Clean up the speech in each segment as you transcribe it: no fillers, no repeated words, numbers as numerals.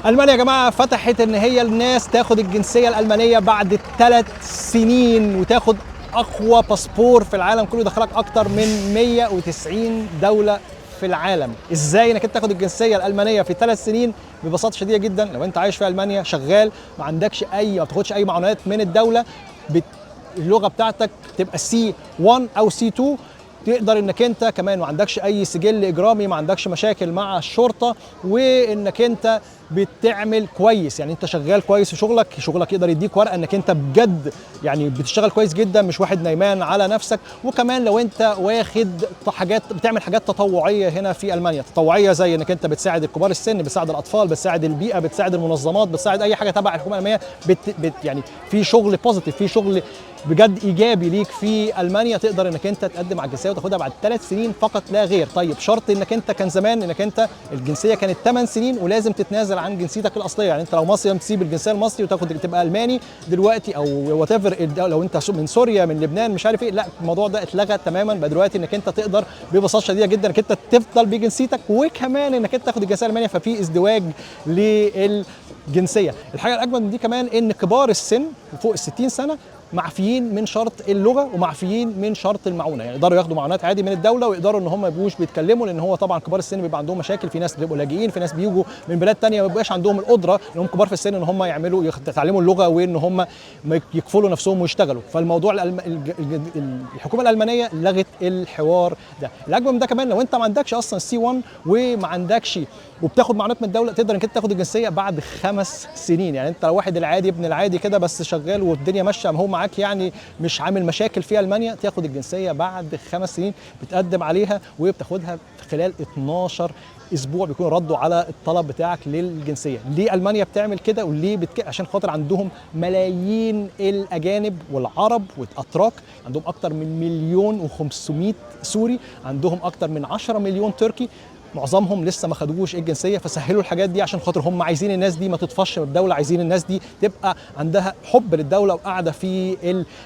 ألمانيا يا جماعة فتحت إن هي الناس تاخد الجنسية الألمانية بعد 3 سنين وتاخد أقوى باسبور في العالم كله، يدخلك أكتر من 190 دولة في العالم. إزاي إنك أنت تاخد الجنسية الألمانية في 3 سنين؟ ببساطة شديدة جدا، لو أنت عايش في ألمانيا شغال ما عندكش ما بتاخدش أي معونات من الدولة، اللغة بتاعتك تبقى C1 أو C2، تقدر انك انت كمان ما عندكش اي سجل اجرامي، ما عندكش مشاكل مع الشرطه، وانك انت بتعمل كويس، يعني انت شغال كويس في شغلك يقدر يديك ورقه انك انت بجد يعني بتشتغل كويس جدا، مش واحد نايمان على نفسك. وكمان لو انت واخد حاجات بتعمل حاجات تطوعيه هنا في المانيا، تطوعيه زي انك انت بتساعد الكبار السن، بتساعد الاطفال، بتساعد البيئه، بتساعد المنظمات، بتساعد اي حاجه تبع الحكومه الالمانيه، يعني في شغل بوزيتيف، في شغل بجد ايجابي ليك في المانيا، تقدر انك انت تقدم على الجنسيه وتاخدها بعد 3 سنين فقط لا غير. طيب شرط انك انت كان زمان انك انت الجنسيه كانت 8 سنين ولازم تتنازل عن جنسيتك الاصليه، يعني انت لو مصري تسيب الجنسيه المصري وتاخد تبقى الماني دلوقتي، او وات ايفر، لو انت من سوريا من لبنان مش عارف ايه، لا الموضوع ده اتلغى تماما بقى دلوقتي، انك انت تقدر ببساطه شديده جدا انك انت تفضل بجنسيتك وكمان انك انت تاخد الجنسيه الالمانيه، ففي ازدواج للجنسيه. الحاجه الاجمل من دي كمان ان كبار السن فوق ال 60 سنه معفيين من شرط اللغه ومعفيين من شرط المعونه، يعني يقدروا ياخدوا معونات عادي من الدوله، ويقدروا ان هم ما يبقوش بيتكلموا، لان هو طبعا كبار السن بيبقى عندهم مشاكل، في ناس بيبقوا لاجئين، في ناس بيجوا من بلاد ثانيه ما بيبقاش عندهم القدره ان هم كبار في السن ان هم يتعلموا اللغه وان هم يكفلوا نفسهم ويشتغلوا. فالموضوع الحكومه الالمانيه لغت الحوار ده. الاجمل من ده كمان لو انت ما عندكش اصلا C1 وما عندكش وبتاخد معونات من الدوله، تقدر انك انت تاخد الجنسيه بعد 5 سنين. يعني انت لو واحد العادي ابن العادي كده بس شغال والدنيا ماشيه هو معاك، يعني مش عامل مشاكل في المانيا، تاخد الجنسيه بعد 5 سنين، بتقدم عليها وبتاخدها في خلال 12 اسبوع بيكونوا ردوا على الطلب بتاعك للجنسيه. ليه المانيا بتعمل كده وليه عشان خاطر عندهم ملايين الاجانب والعرب والاتراك، عندهم اكتر من 1,500,000 سوري، عندهم اكتر من 10 مليون تركي، معظمهم لسه ما خدوش الجنسيه، فسهلوا الحاجات دي عشان خاطر هم عايزين الناس دي ما تطفش من الدوله، عايزين الناس دي تبقى عندها حب للدوله وقاعده في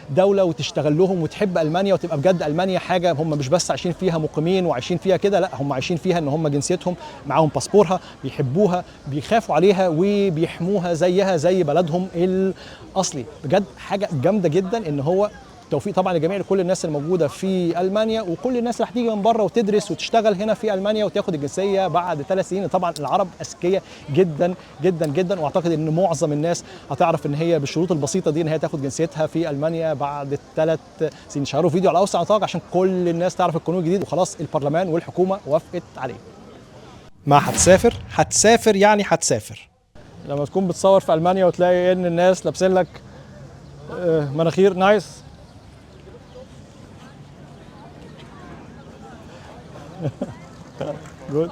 الدوله وتشتغل لهم وتحب المانيا، وتبقى بجد المانيا حاجه هم مش بس عايشين فيها مقيمين وعايشين فيها كده، لا هم عايشين فيها ان هم جنسيتهم معاهم باسبورها، بيحبوها، بيخافوا عليها وبيحموها زيها زي بلدهم الاصلي. بجد حاجه جامده جدا. ان هو توفيق طبعا لجميع كل الناس الموجوده في المانيا وكل الناس اللي هتيجي من بره وتدرس وتشتغل هنا في المانيا وتاخد الجنسيه بعد 3 سنين. طبعا العرب اذكياء جدا جدا جدا، واعتقد ان معظم الناس هتعرف ان هي بالشروط البسيطه دي ان هي تاخد جنسيتها في المانيا بعد 3 سنين. شهروا فيديو على اوسع نطاق عشان كل الناس تعرف القانون الجديد، وخلاص البرلمان والحكومه وافقت عليه. ما هتسافر يعني هتسافر. لما تكون بتصور في المانيا وتلاقي ان الناس لابسين لك مناخير نايس جود